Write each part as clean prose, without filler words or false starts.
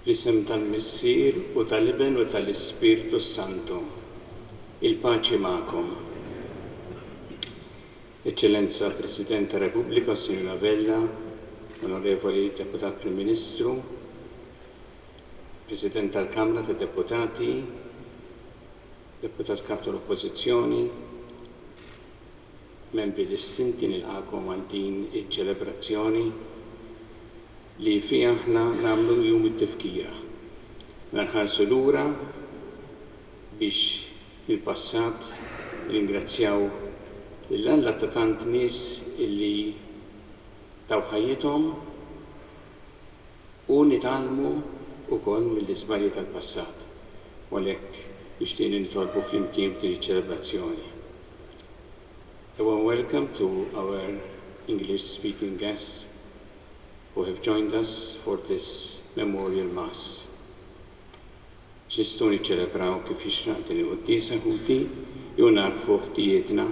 Fl-isem tal-Missier u tal-Iben u tal-Ispirtu Santu. Il-paċi magħkom. Eccellenza President ta' Repubblika, Signora Vella, Onorevoli Deputat Prim Ministru, President tal-Kamra ta' Deputati, Deputat Kap tal-Oppożizzjoni, membri distinti nilqakom għal din iċ-ċelebrazzjoni li fija aħna nagħmlu jum it-tifkira. Nħarsu lura biex il-passat ringrazzjaw lill-Alla ta' tant nies illi taw ħajjithom u nitalmu wkoll mill-iżbalji tal-passat. U għalhekk nixtieq nitolbu flimkien f'din iċ-ċelebrazzjoni. A warm welcome to our English-speaking guests who have joined us for this memorial mass. Ġnistgħu niċċelebraw kif jixraq din il-qudiesa ħuti jew narfu ħtijietna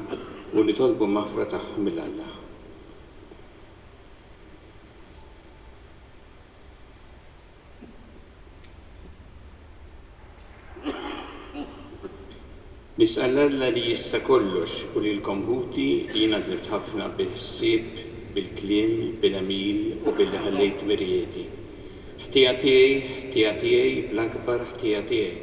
u nitolbu maħfra tagħhom mill-Alla. Nis'al-Alla li jista' kollox u lilkom ħuti jiena dribt ħafna bil-ħsieb, bil-kliem, bil-għamil u billi ħallejt mirjieti. Ħtija tiegħi bl-akbar ħtija tiegħi.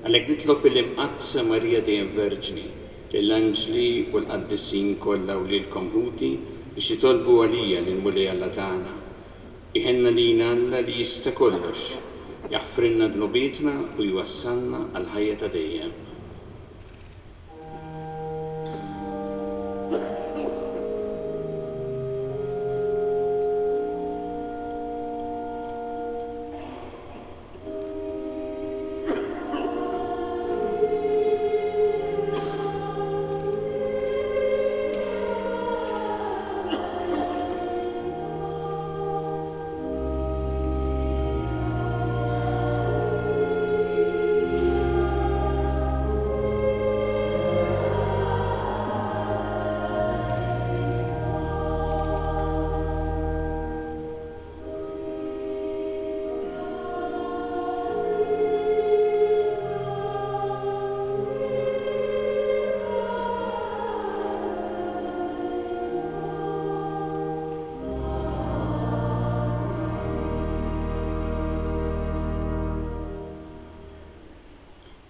Għalhekk nitlob il-imqazza Marija dejjem Verġni, lill-anġli u l-qaddisin kollha u lilkom ħuti biex jitolbu għalija lil Mulej Alla tagħna. Iħenna lina Alla li jista' kollox, jaħfrilna dnubietna u jwassalna għal ħajja ta' dejjem.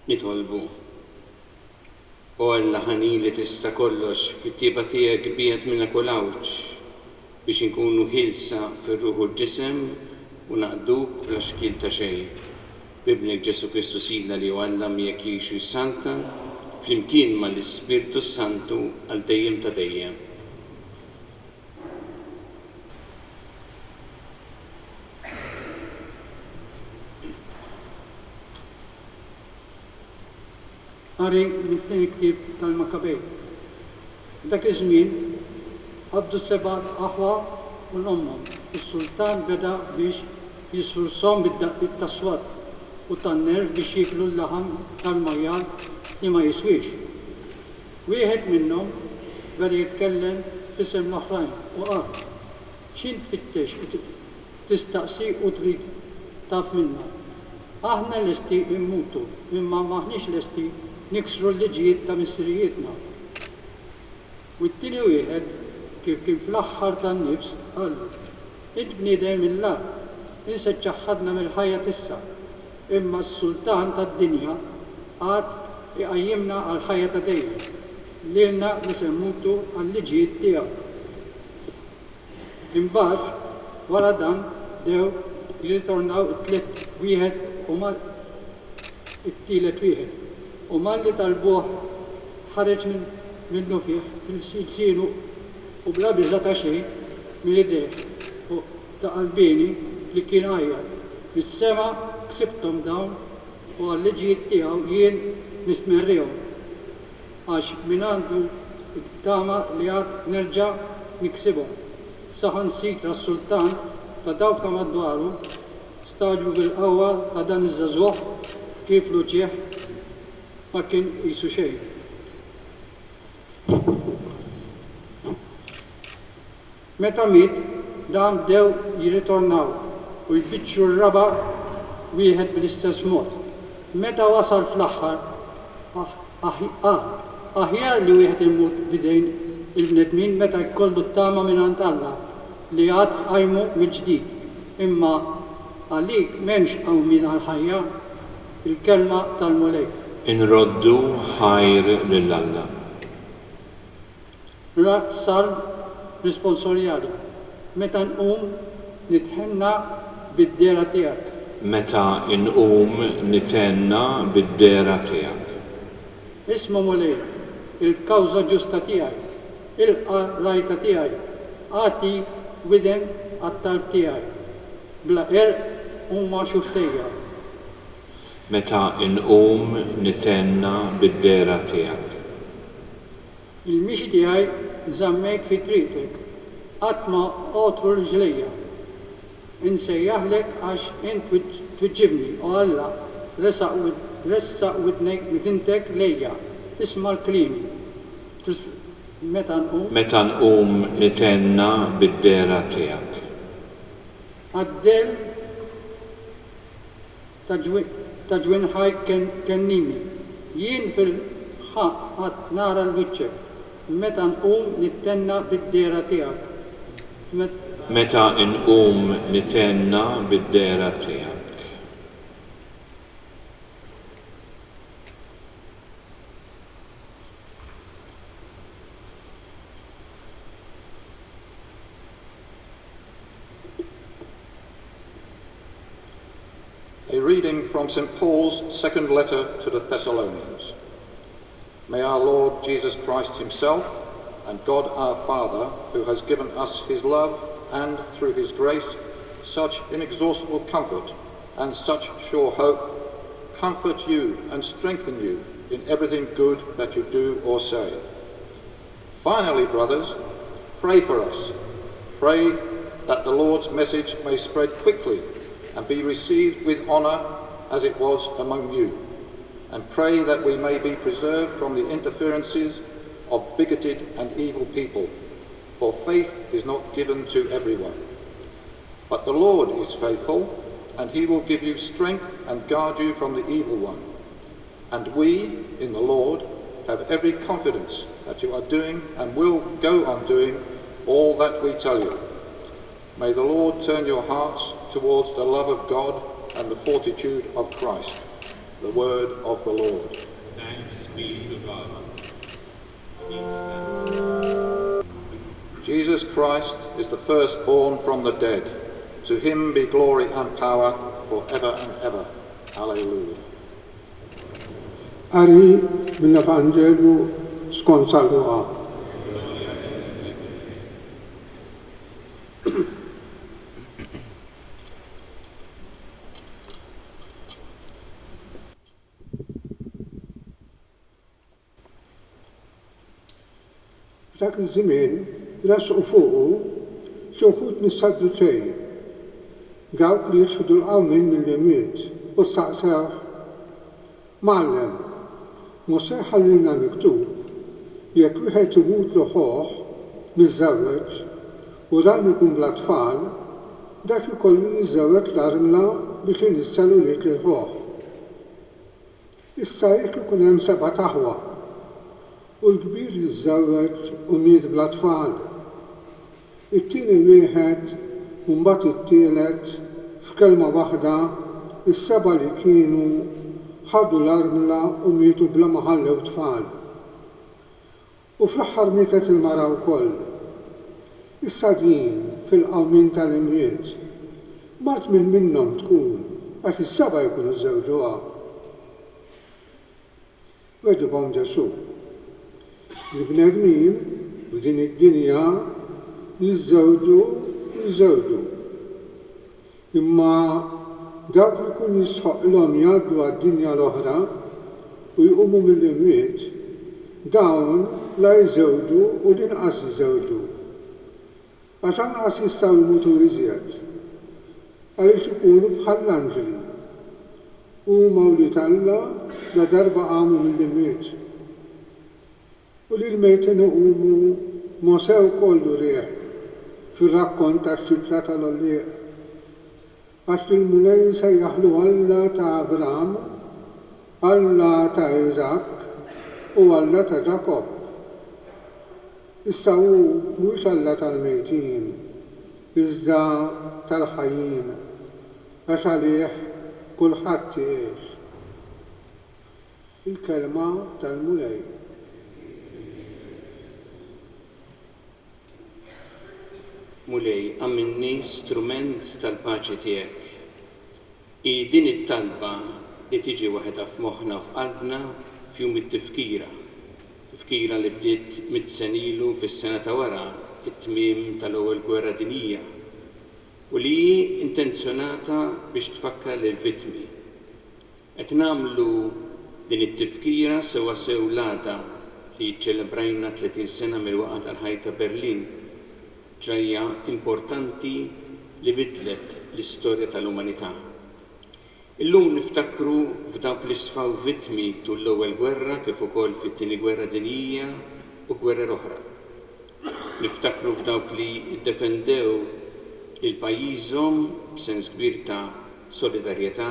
Nitolbu u Alla ħanin li tista' kollox fit-tieba tiegħek biegħed minna kolawċ biex inkunu ħilsa fir-ruħ u l-ġisem u naqduk bla xkil ta' xejn. Bibnek Ġesu Kristu Sidna li Alla miegħek jgħixu jsanta flimkien mal-Ispirtu Santu għal dejjem ta' dejjem. Għari mit-tini ktib tal-Makabej. Dak iż-żmien qabdu seba' aħwa u l-ommhom. Is-sultan beda biex jisfursom bid-daqqit tas-swad u tan-nerv biex jieklu l-laħam tal-majjal li ma jiswix. Wieħed minnhom beda jitkellem f'isem l-oħrajn u qal: x'int tfittex u tistaqsi u trid taf minna. Aħna lesti immutu, imma maħniex lesti niksru l-liġijiet ta' missirijietna. U t-tieni wieħed kif kien fl-aħħar tan-nifs qal: int bniedem Alla, inse ċaħħadna mill-ħajja tissa, imma s-sultan tad-dinja għad iqajjimna għal ħajja ta' dejjem. Lilna nisemmutu għal-liġijiet tiegħu. Imbagħad wara dan dew jirritornaw it-tliet wieħed u mal it-tielet wieħed. U malli tal-buħ ħareġ minnu fih fil-silsilu u bla biża ta' xejn mill-idej u ta' qalbini li kien għajjar. Mis-sema ksibthom dawn u għal-liġijiet tiegħu jien nistmerrihom. Għax min għandu t-tama li għad nerġa' niksibhom. Saħansitra s-sultan ta' dawk ta' madwaru staġbu bil-qawwa ta' dan iż-żagħżugħ kif luċieħ ma kien qisu xejn. Meta miet, dan bdew jirritornaw u jbiċċu r-raba wieħed bl-istess mod. Meta wasal fl-aħħar, aħjar li wieħed imut bidejn il-bnedmin meta jkollu t-tama mingħand Alla li għad qajmu mill-ġdid. Imma għalik m'hemmx qawmin għall-ħajja, il-kelma tal-Mulej. Inroddu ħajr lil Alla. Sal risponsorjali. Meta nqum nitħenna bid-dera tiegħek. Meta inqum nitenna bid-dera tiegħek. Isma' Mulej, il-kawża ġusta tiegħi, ilqa lajta tiegħi, għati widen għat-talb tiegħi. Bla huma xuftejja. Meta inqum nitenna bid-dera tiegħek. Il-mixi tiegħi żammejk fi triqtek, qatt ma qotru l-ġlejja. Insejjaħlek għax int twiġġibni u Alla ressaq widintek lejja. Isma' l-klimi. Meta nqum nitenna bid-dera tiegħek. Għaddel ta' ġwinħaj kennimi. Jien fil-ħadd nara l-wiċċek. Meta nqum nittenna bid-dera tiegħek. Meta nqum nitenna bid-dera tiegħek. A reading from St. Paul's second letter to the Thessalonians. May our Lord Jesus Christ himself and God our Father, who has given us his love and, through his grace, such inexhaustible comfort and such sure hope, comfort you and strengthen you in everything good that you do or say. Finally, brothers, pray for us. Pray that the Lord's message may spread quickly and be received with honour as it was among you, and pray that we may be preserved from the interferences of bigoted and evil people, for faith is not given to everyone. But the Lord is faithful, and he will give you strength and guard you from the evil one. And we, in the Lord, have every confidence that you are doing and will go on doing all that we tell you. May the Lord turn your hearts towards the love of God and the fortitude of Christ. The word of the Lord. Thanks be to God. Jesus Christ is the firstborn from the dead. To him be glory and power forever and ever. Alleluia. Ari mill-Evanġelju skont San Luqa. F'dak iż-żmien rasqu fuqu xi wħud mis-Sadduċej, dawk li jiġħdu l-qawmin mill-imiet u staqsew: Ma'allem, mhux se jħallilna miktub jekk wieħed imut l ħoħ miż-żewġ u dan ikun bla tfal, dak ikollu jiżżewweġ l-armla biex inisselu lil ħoħ. Issa jekk ikun hemm seba' taħwa u l-kbir jiżżewweġ u miet bla tfal. It-tieni wieħed u mbagħad it-tielet f'kelma waħda is-seba' li kienu ħadu l-armla u mietu bla ma ħallew tfal. U fl-aħħar mietet il-mara wkoll. Issa din fil-qawmin tal-imwiet mart minn minnhom tkun għax is-seba' jkunu żewġuha. Weġibhom Ġesu: il-bnedmin f'din id-dinja jiżżewġu. Imma dawk li kun jistħoqlhom jgħaddu għad-dinja l-oħra u jqumu mill-imwiet, dawn la jżewġu u l-inqas jiżżewġu. Għax anqas jistgħu jmutu iżjed, għaliex ikunu bħal l-anġli. Huma wlied Alla la darba qamu mill-imwiet. U li l-mejtin iqumu Mosew kollu rieħ fir-rakkont tax-xitla tal-Ollieq. Għax il-mulej sejjaħlu Alla ta' Abram, Alla ta' Isaac u Alla ta' Jakob. Issa hu mhux Alla tal-mejtin, iżda tal-ħajjin, għax għalih kulħadd jgħix. Il-kelma tal-mulej. Mulej, għamminni strument tal-paċi tiegħek. I din it-talba li tiġi waħda f'moħħna f'qalbna f'jum it-tifkira. Tifkira li bdiet mit-senilu fis-sena ta' wara it-tmiem tal-ewwel gwerra dinjija u li intenzjonata biex tfakkar lill-vittmi. Qed nagħmlu din it-tifkira sewa sewlata li ċċelebrajna 30 sena mill-waqgħa tal-ħajta Berlin, ġrajja importanti li bidlet l-istorja tal-umanità. Illum niftakru f'dawk li sfaw vittmi tul l-ewwel gwerra kif ukoll fit-tieni gwerra dinjija u gwerra oħra. Niftakru f'dawk li ddefendew lil pajjiżhom b'sens kbir ta' solidarjetà,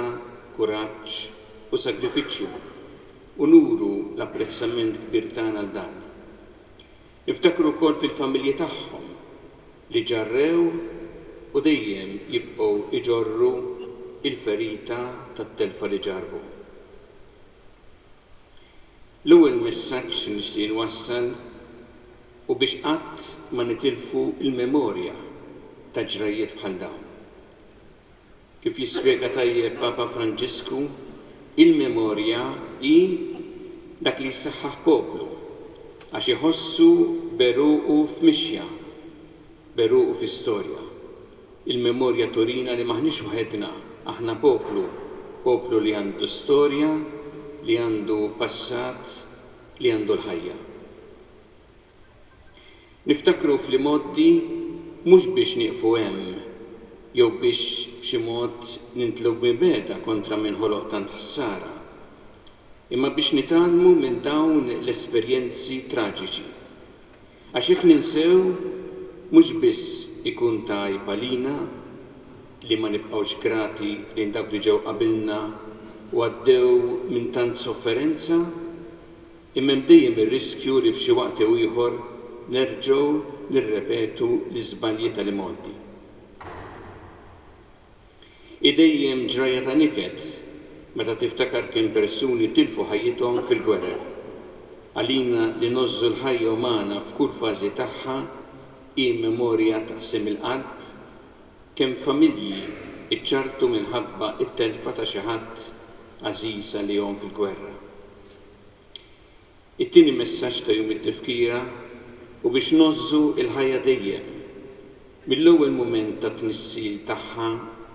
kuraġġ u sagrifiċċju u nuru l-apprezzament kbir tagħna għal dan. Niftakru wkoll fil-familji tagħhom li ġarrew u dejjem jibqgħu iġorru il-ferita tat-telfa li ġarbu. L-ewwel messaġġ nixtieq nwassal u biex qatt ma nitilfu il-memorja ta' ġrajiet bħal dawn. Kif jispjega tajjeb Papa Franġisku, il-memorja hi dak li jsaħħaħ poplu għax iħossu beruqu f'mixja, beruqu f'istorja. Il-memorja turina li maħniex waħedna, aħna poplu li għandu storja, li għandu passat, li għandu l-ħajja. Niftakru fl-modi mhux biex nieqfu hemm, jew biex b'xi mod nintlew bibeda kontra min ħoloq tant ħsara, imma biex nitalmu minn dawn l-esperjenzi traġiċi. Għax jekk ninsew mhux biss ikun tajb għalina li ma nibqgħux grati lejn dawk li ġew qabilna u għaddew minn tant sofferenza, imma dejjem ir-riskju li f'xi waqt jew ieħor nerġgħu nirrepetu l-iżbalji tal-imoddi. Dejjem ġraja ta' niket meta tiftakar kemm persuni tilfu ħajjithom fil-gwerer. Għalina li nożżu l-ħajja umana f'kull fażi tagħha hi memorja taqsim il-qalb kemm familji iċċartu minħabba it-telfa ta' xi ħadd għażiż għalihom fil-gwerra. It-tieni messaġġ ta' jum it-tifkira u biex nożżu l-ħajja dejjem mill-ewwel mument ta' tnissil tagħha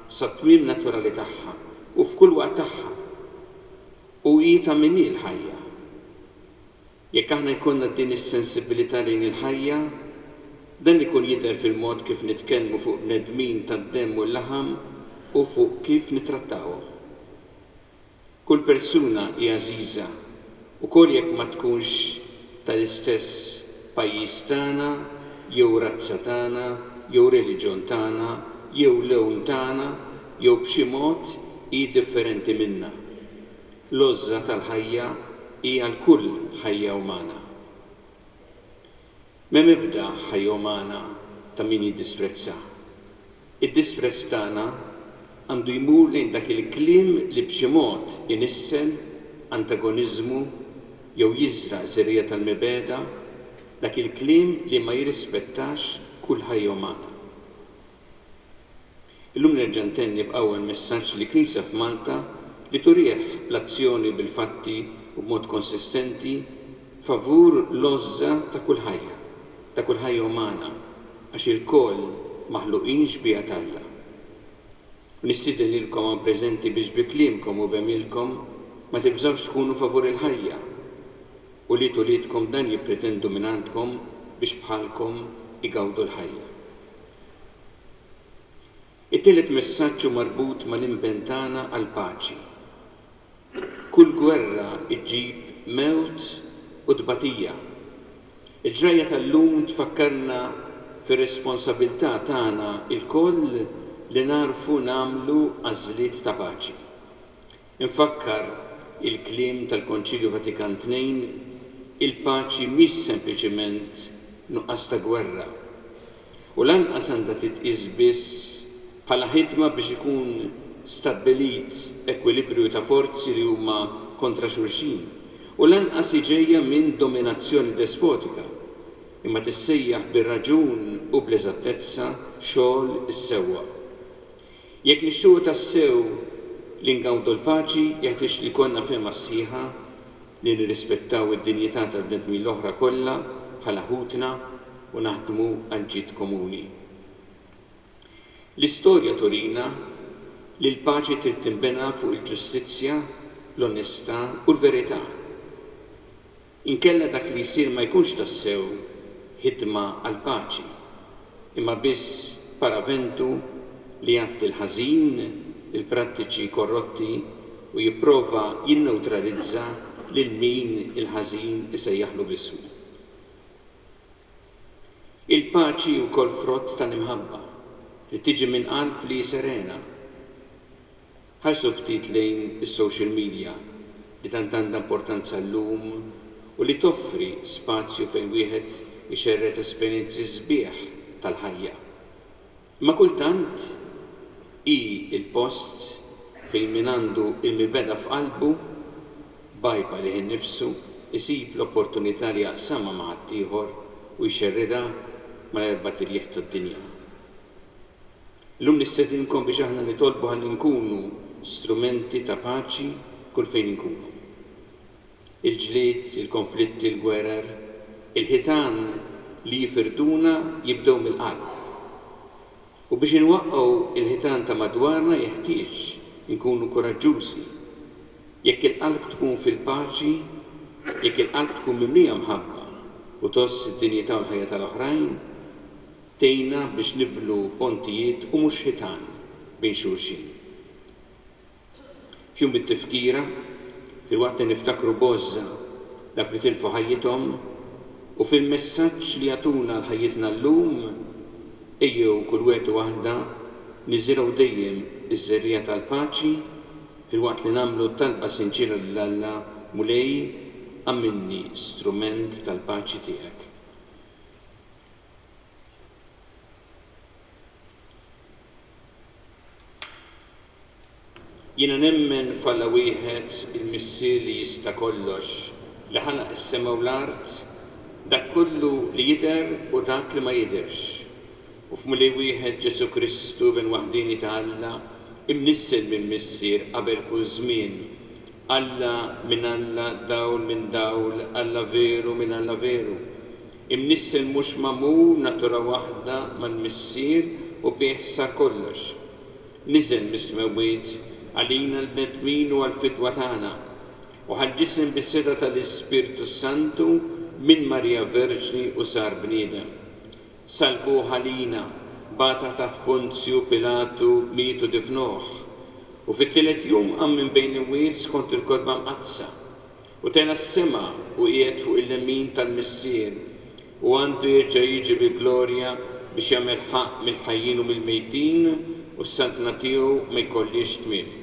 sa tmiem naturali tagħha u f'kull waqt tagħha u hi ta' min l-ħajja. Jekk aħna jkollna din is-sensibilità lejn il-ħajja, dan ikun jidher fil-mod kif nitkellmu fuq bnedmin tad-demm u l-laħam u fuq kif nittrattawhom. Kull persuna hija għażiża ukoll jekk ma tkunx tal-istess pajjiż tagħna, jew razza tagħna, jew reliġjon tagħna, jew lewn tagħna, jew b'xi mod hi differenti minnha. L-għożża tal-ħajja hija l-kull ħajja umana. M'hemm ebda ħajja umana ta' min jiddisprezza. Id-disprezz tagħna għandu jmur lejn dak il-kliem li b'xi mod inissel antagoniżmu jew jiżraq żerrija tal-mibeda, dak il-kliem li ma jirrispettax kull ħajja umana. Illum nerġa' ntenni b'qawwel messaġġ li Knisja f'Malta li turih bl-azzjoni bil-fatti u b'mod konsistenti favur l-għożża ta' kull ħajja umana, għax il-koll maħluqin xbija Alla. Nistieden lilkom għan preżenti biex bi kliemkom u b'għemilkom ma tibżawx tkunu favur il-ħajja u li tulidkom dan jippretendu minn għandkom biex bħalkom igawdu l-ħajja. It-tielet messaġġ marbut mal-impenn tagħna għall-paċi. Kull gwerra iġġib mewt u tbatija. Il-ġrajja tal-lum tfakkarna fir-responsabilità tagħna il-koll li narfu namlu għażliet ta' paċi. Infakkar il-kliem tal-Konċilju Vatikan II, il-paċi mhix sempliċement nuqqas ta' gwerra u lanqas għandha titqies biss bħala ħidma biex ikun stabbilit ekwilibrju ta' forzi li huma kontra xulxin u lanqas ġejja minn dominazzjoni despotika imma tissejjaħ bir-raġun u bl-eżattezza xogħol is-sewwa. Jekk nixtiequ tassew li ngawdu l-paċi jeħtieġ li konna fehma sħiħa li nirrispettaw id-dinjità tal-bnedmin l-oħra kollha bħala ħutna u naħdmu għal ġid komuni. L-istorja turina li l-paċi trid tinbena fuq il-ġustizzja, l-onestà u l-verità. Inkella dak li jsir ma jkunx tassew ħidma għal paċi, imma biss paraventu li jagħti l-ħażin, il-prattiċi korrotti u jipprova jinneutralizza lil min il-ħażin isejjaħlu b'ismu. Il-paċi wkoll frott tal-imħabba li tiġi minn qalb li serena. Ħarsu ftit lejn is-social media li tant għandha importanza llum u li toffri spazju fejn wieħed ixerret esperjenzi sbieħ tal-ħajja. Ma kultant hi il-post fejn min għandu il-mibeda f'qalbu bajba li innifsu isib l-opportunità li jaqsamha ma' ħaddieħor u jxerrida mal-erba' tirjieħ tad-dinja. Llum nistedinkom biex aħna nitolbu ħalli nkunu strumenti ta' paċi kull fejn inkunu. Il-ġlied, il-konflitti, il-gwerer, il-ħitan li jifirduna jibdew mill-qalb. U biex inwaqqgħu il-ħitan ta' madwarna jeħtieġ inkunu koraġġużi. Jekk il-qalb tkun fil-paċi, jekk il-qalb tkun mimlija mħabba u toss id-dinjità u l-ħajja tal-oħrajn, tgħinna biex nibnu pontijiet u mhux ħitan bejn xulxin. F'jum bit-tifkira, filwaqt li niftakru Bozza dak li tilfu ħajjithom u fil-messaġġ li jagħtuna l-ħajjitna llum, ejjew kull wieħed u waħda niżiraw dejjem iż-żerrija tal-paċi filwaqt li nagħmlu talba sinċira lil Alla mulej għamilni strument tal-paċi tiegħek. Jiena nemmen f'Alla wieħed il-Missier li jista' kollox li ħalaq is-sema u l-art, dak kollu li jidher u dak li ma jidherx. U f'mulej wieħed Ġesu Kristu ben waħdini ta' Alla, imnissel minn Missier qabel kull żmien. Alla minn Alla, dawl minn dawl, Alla veru minn Alla veru. Imnissel mhux magħmul natura waħda mal-Missier u bih sar kollox. Niżel mismewwiet għalina l-bnedmin u għal-fidwa tagħna u ħaġġisem bis-seta tal-Ispirtu Santu minn Marija Verġni u sar bniedem. Salbuh għalina, bata taħt Ponzju Pilatu mietu difnuh u fit-tielet jum qam minn bejn il-wiet skont il-kodba mqazza u tela s-sema u qiegħed fuq il-lemin tal-Missier u għandu jerġa' jiġi bi glorja biex jagħmel ħaqq mill-ħajjin u mill-mejtin u s-santna tiegħu ma jkollix tmiem.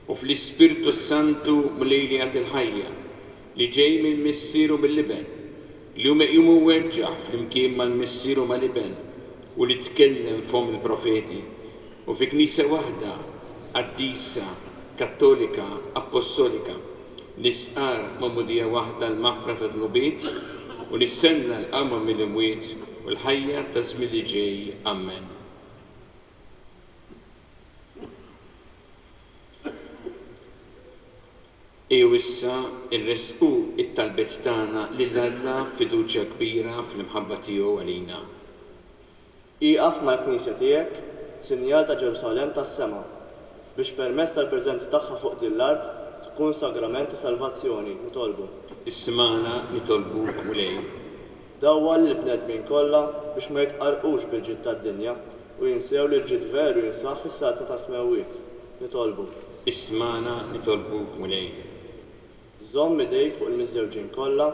U fl-Ispirtu Santu mlejli għat il-ħajja li ġej mill-Missier u mill-Liben li jumu weġġaħ fl-imkien mal-Missier u mal-Liben u li tkellem fom il-profeti u fi Knisja waħda qaddisa, kattolika, apostolika nisqar mamudija waħda l-maghfira tad-dnubiet u nistenna l-qama mill-imwiet u l-ħajja ta' żmien li ġej. Amen. Ejjew issa irresqu it-talbiet tagħna lil Alla fiduċja kbira fl-imħabba tiegħu għalina. Ieqaf mal-Knisja tiegħek sinjal ta' Ġerusalemm tas-sema biex permezz tal-preżenza tagħha fuq din l-art tkun sagrament ta' salvazzjoni nitolbu. Ismana nitolbuk mulej. Dawwa lill-bnedmin kollha biex ma jitqarqux bil-ġid tad-dinja u jinsew li l-ġid veru jinsab fis-salta ta' smewwiet. Nitolbu. Ismana nitolbuk mulej. Żomm idejk fuq il-miżewġin kollha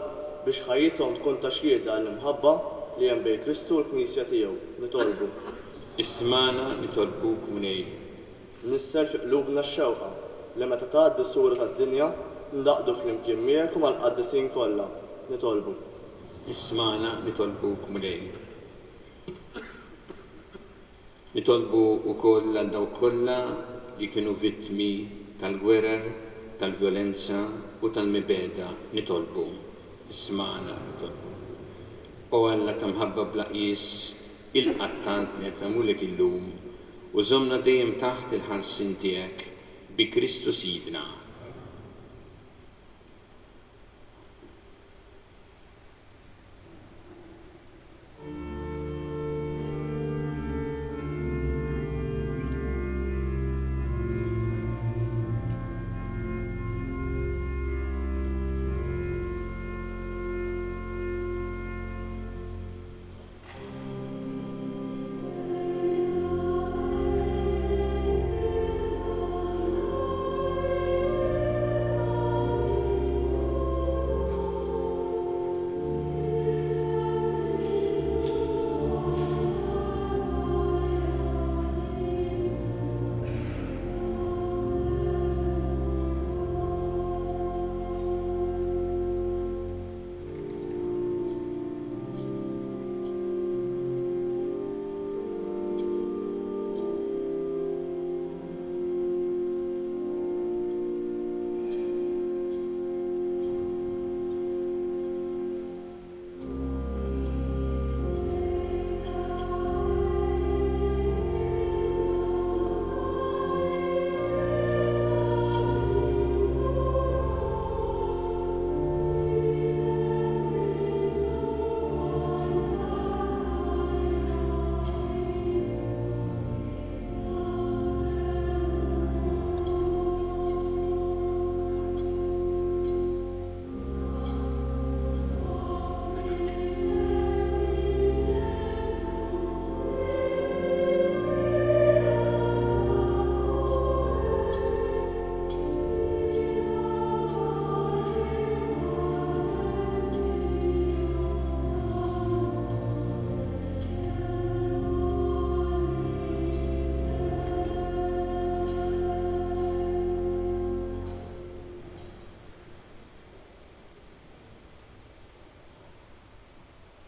biex ħajjithom tkun ta' xhieda għall-imħabba li hemm bejn Kristu u l-Knisja tiegħu. Nitolbu. اسمعنا نطلبوك مني Nisser fi qlubna x-xewqa li meta tgħaddi s-sura tad-dinja ndaqdu flimkien miegħek u mal-qaddisin kollha. Nitolbu. اسمعنا نطلبوك مني nitolbu wkoll għal dawk kollha li kienu vittmi tal-gwerer, tal-vjolenza u tal-mibeda nitolbu. Isma'na nitolbu. U Alla ta' mħabba blaqis il-qattant li qed nagħmulek illum u żommna dejjem taħt il-ħarsin tiegħek bi Kristu Sidna.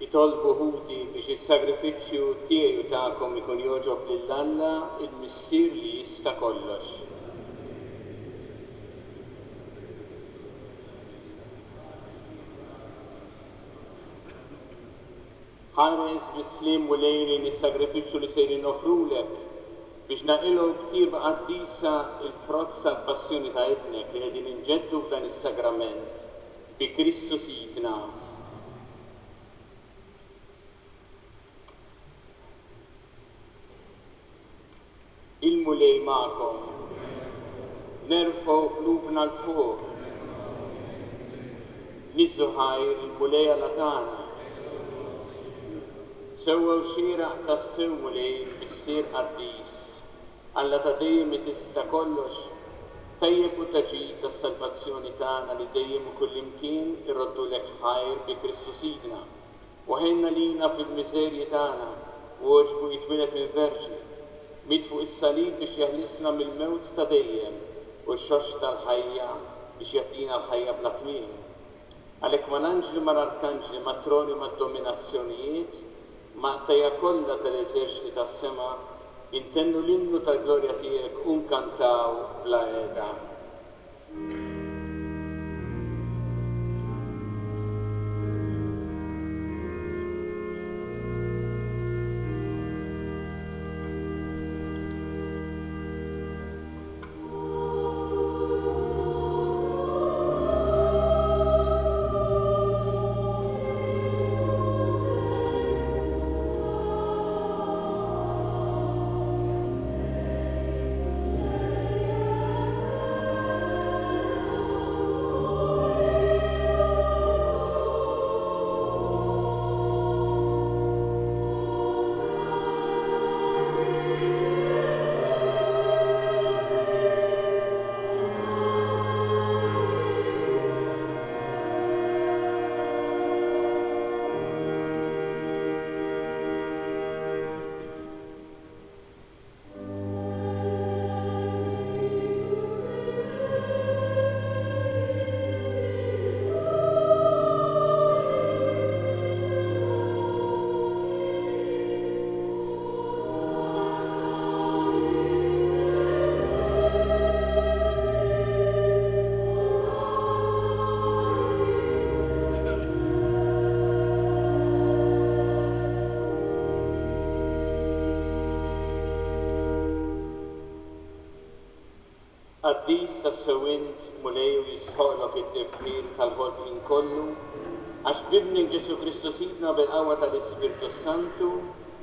Jitolbu ħuti biex is-sagrifiċċju tiegħu tagħkom ikun jogħġob lil Alla il-Missier li jista' kollox. Ħares bis-slim u lejli is-sagrifiċċju li sejrin nofrulek biex naqilgħu btieba qaddisa il-frott tal-passjoni ta' ibnek li qegħdin inġeddu f'dan is-sagrament bi Kristu Sidna. Il-mulej ma'kom, nerfgħu qlubna l-fuq, niżżu ħajr il-mulej Alla tagħna. Sewwew xieraq tas-sew mulej missier qaddis, Alla ta' dejjem tista' kollox, tajjeb u taġid tas-salvazzjoni tagħna li dejjem u kullimkien irroddulek ħajr bi Kristu Sidna. Waħenna lina fil-miżerji tagħna u oġbu jitwilet mill-Verġi. Mit fuq is-salib biex jeħlisna mill-mewt ta' dejjem u x-xox tal-ħajja biex jagħtina l-ħajja bla tmiem. Għalhekk ma l-anġli ma l-arkanġli ma troni ma dominazzjonijiet ma tajja kollha tal-eżerċiti tas-sema intennu l-innu tal-glorja tiegħek u nkantaw bla qiegħda. Qaddis tas-sewint mulej u jisħoqlok it-tifħir tal-ħolqien kollu, għax bibnik Ġesu Kristu sidna bil-qawwa tal-Ispirtu Santu,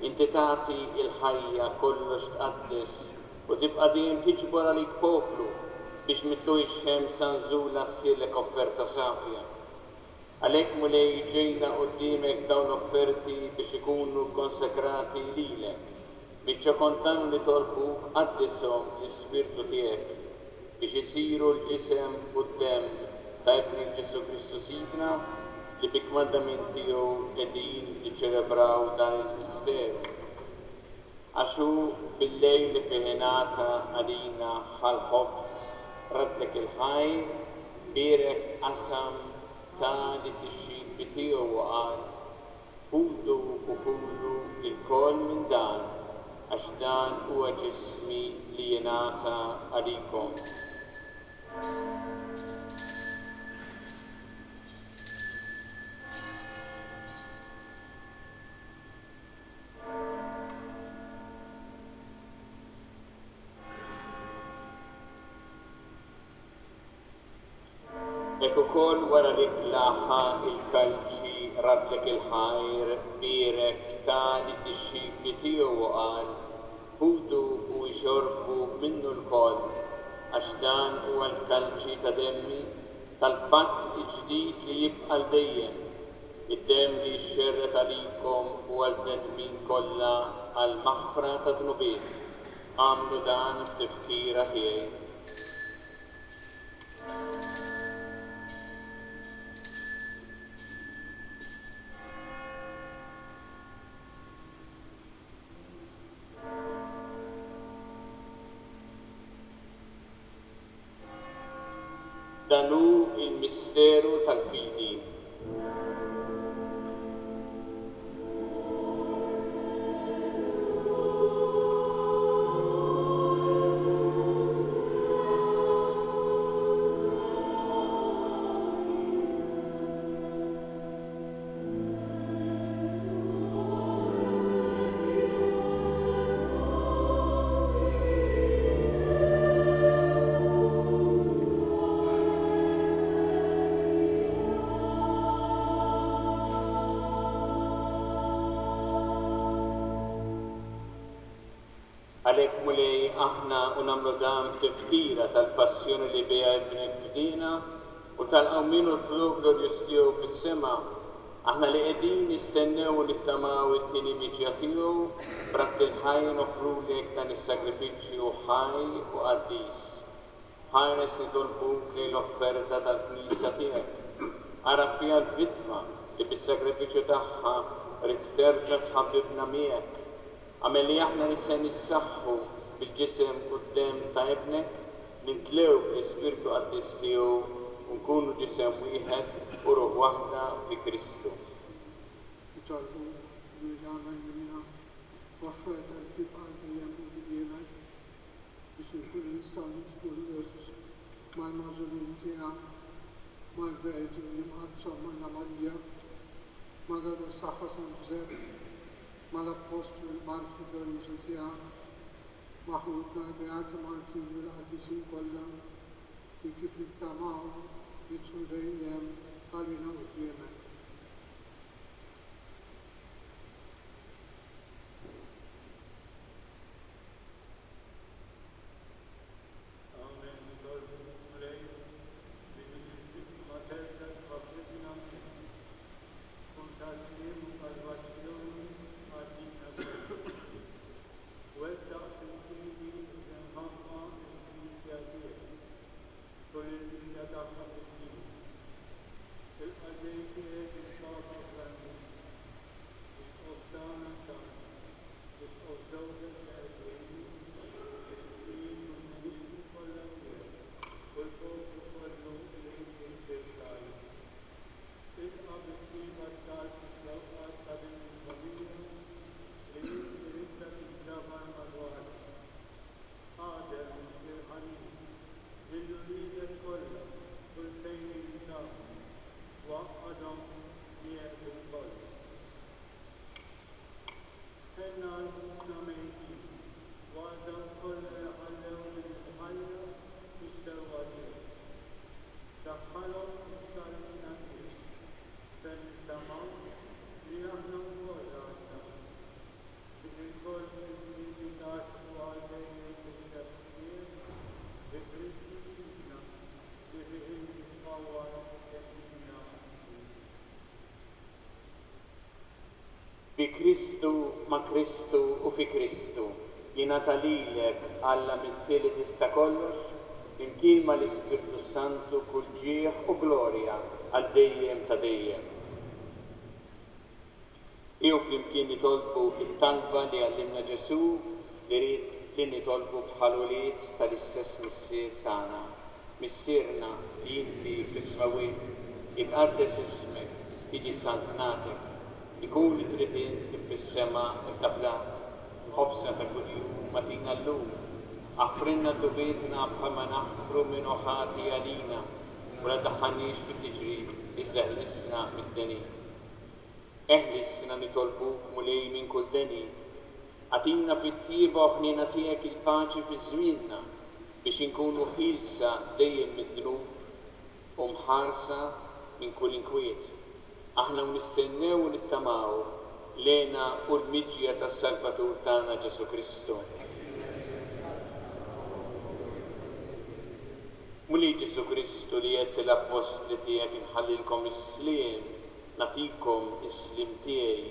inti tagħti il-ħajja kollox tqaddis u tibqa' dejjem tiġbor għalik poplu biex mitlu x-xemsa sanżula ssirlek offerta safja. Għalhekk mulej ġejna quddiemek dawn offerti biex ikunu konsekrati lilek, biex ċokontanu li tolbuk qaddishom l-Ispirtu tiegħek biex isiru l-ġisem u d-dem ta' ibnik Ġesu Kristu sidna li bik-mandament tiegħu qegħdin niċċelebraw dan il-misteru. Għaxu bil-lejl li fih ingħata għalina ħal-ħobs radlek il-ħajr, bierek qasam ta' li tixxibi tiegħu u qal ħudu u kulu il-kol minn dan għax dan huwa ġismi li jingħata għalikom. Ek ukoll wara li tlaħħa il-kalċi radlek il-ħajr bierek ta' li tixxibi tiegħu u qal ħudu u jxorbu minnu l-koll għax dan huwa l-kalċi ta' demmi tal-patt il-ġdid li jibqa' l-dejjem, id-demm li jxerret għalikom u għall-bnedmin kollha għall-maħfra ta' tnubiet. Għamlu dan f'tifkira tiegħi. Danu il-misteru tal-fidi. Għalhekk mulej aħna u nagħmlu dan b'tifkira tal-passjoni li biha ibnek fdina u tal-qawmin u tlub glorjus tiegħu fis-sema, aħna li qegħdin nistennew u nittamaw it-tieni miġja tiegħu b'ratt il-ħajja nofrulek dan is-sagrifiċċju ħaj u qaddis. Ħares li tolbuk lejn l-offerta tal-Knisja tiegħek. Ara fiha l-vittma li bis-sagrifiċċju tagħha rid terġa' tħabbibna miegħek. Għamel li aħna nista' nissaħħu bil-ġisem u d-dem ta' ibnek, nintlew l-Ispirtu Qaddis tiegħu u nkunu ġisem wieħed u ruħ waħda fi Kristu. Nitolbu li nagħmel minna offerta li tibqa' dejjem u bidienek biex inkunu nistgħu niġbru mal-mażulin tiegħek, mal-verġi li mqazzam mal Marija, mal-Għada s-Saħħa San Ġusepp, mal-Apostlu Marku Glorjużu tiegħek, maħludna l-Beati Martin u l-Qaddisin kollha li kif nittamaw jidħlu dejjem għalina quddiemek. il Kristu ma' Kristu u fi Kristu jingħata lilek Alla missieri tista' kollox imkien ma' l-Ispirtu Santu kull ġieħ u glorja għal dejjem ta' dejjem. Jew flimkien nitolbu it-talba li għallimna Ġesu li rid li nitolbu bħal ulied tal-istess missier tagħna. Missierna li inti f'ismawik, jitqaddes ismek, jiġi santnatek, ikun li trid int fis-sema ttaflat, ħobsna ta' kuljum matina llum, aħfrinna dubietna bħalma naħfru minn ħati għalina, u la daħħalniex fil-tiġrib, iżda ħlisna mid-deni. Eħlisna nitolbuk mulej minn kull deni, għatina fit-tieба ħnina tiegħek il-paċi fi żmienna biex inkunu ħilsa dejjem mid-dnub u mħarsa minn kull inkwiet. Aħna nistennew u nittamaw lena u l-miġja tas-Salvatur tagħna Ġesu Kristu. Muli Ġesu Kristu li qed l-apostli tiegħek inħallilkom is-sliem, nagħtikom is-slim tiegħi,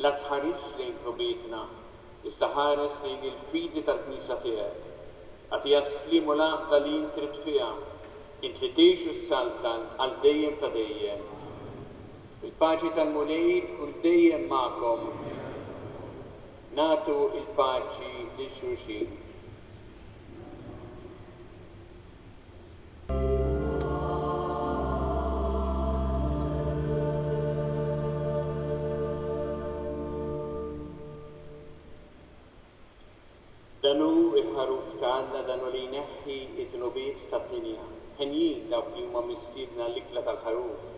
la tħares lejn probietna, iżda ħares lejn il-fidi tal-Knisja tiegħek. Għatija slim u laqda li intrid fiha, int li tgħixu s-saltan għal dejjem ta' dejjem. Il-paċi tal-Mulej tkun dejjem magħkom. Nagħtu il-paċi lil xulxin. Danu il-ħaruf ta' Alla danu li jneħħi id-dnubiet tad-dinja. Ħenjin dawk li huma mistiedna l-ikla tal-ħaruf.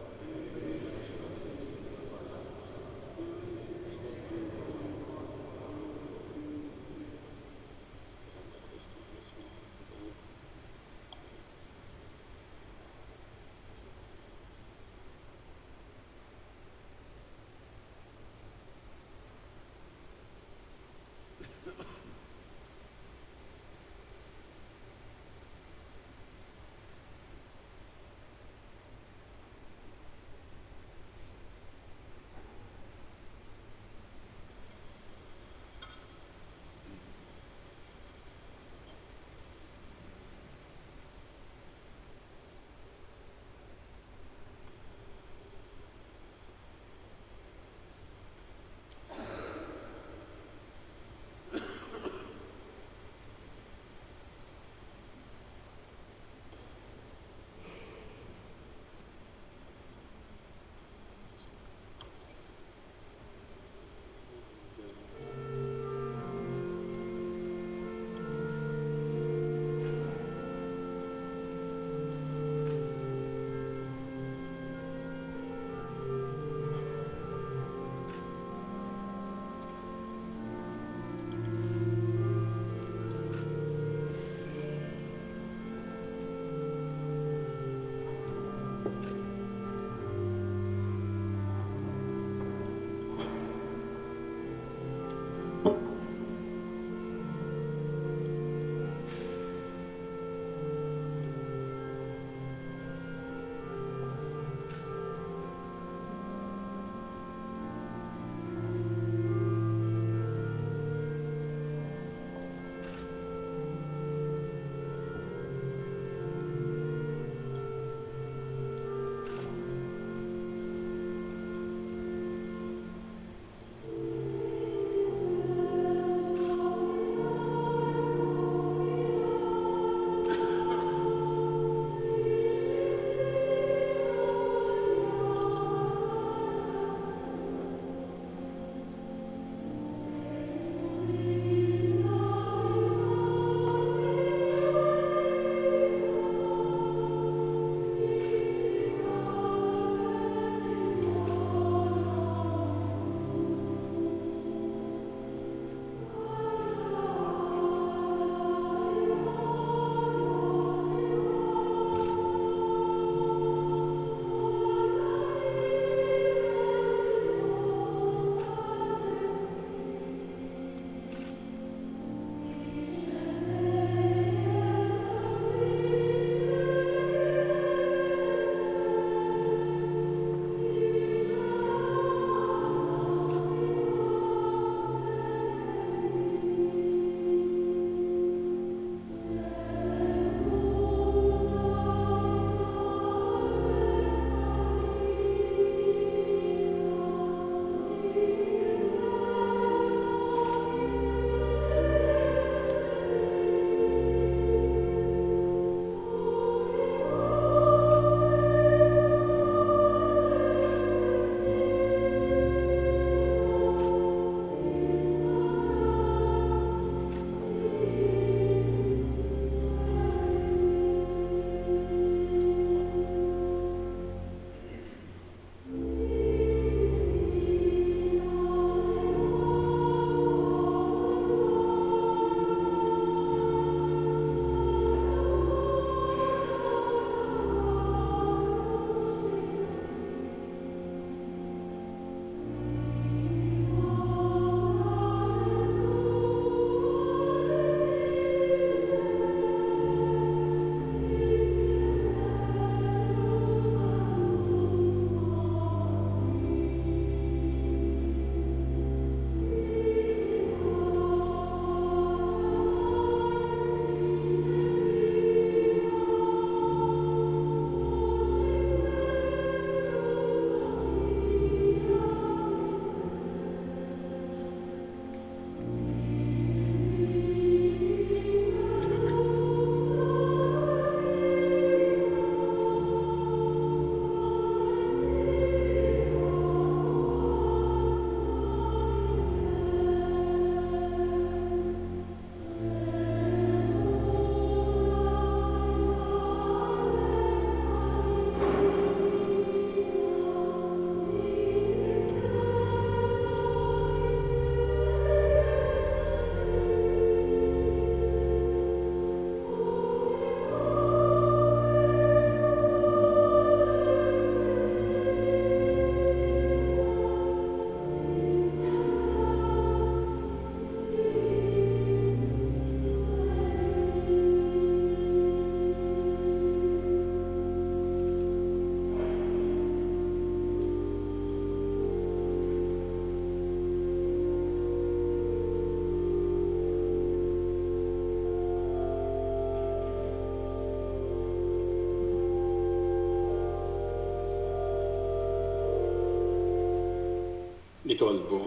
jitolbu.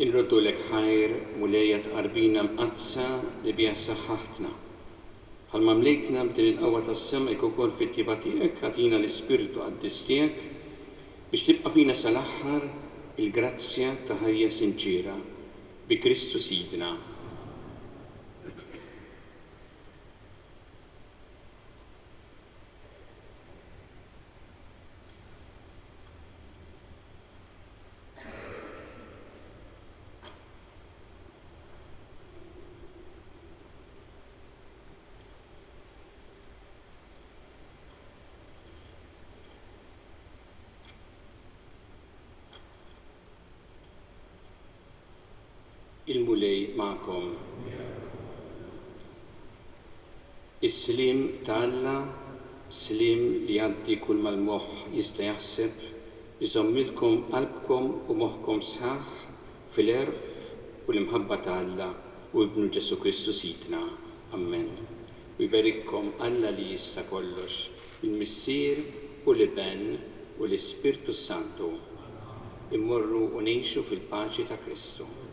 Inroddu lek ħajr mulejja tqarbina mqazza li biha saħħaħtna. Bħalma mlejtna b'din il-qawwa tas-semgħek ukoll fit-tiba tiegħek għatina l-Ispiritu qaddis tiegħek biex tibqa' fina sal-aħħar il-grazzja ta' ħajja sinċira bi Kristu Sidna. Il-mulej ma'kom. Is-slim ta' Alla, slim li jgħaddi kull mal-moħħ jista' jaħseb, iżommilkom qalbkom u moħħkom sħaħ fil-erf u l-imħabba ta' Alla u ibnu Ġesu Kristu Sidna. Amen. U jberikkom Alla li jista' kollox, il-Missier u l-Iben u l-Ispirtu Santu. Immorru u ngħixu fil-paċi ta' Kristu.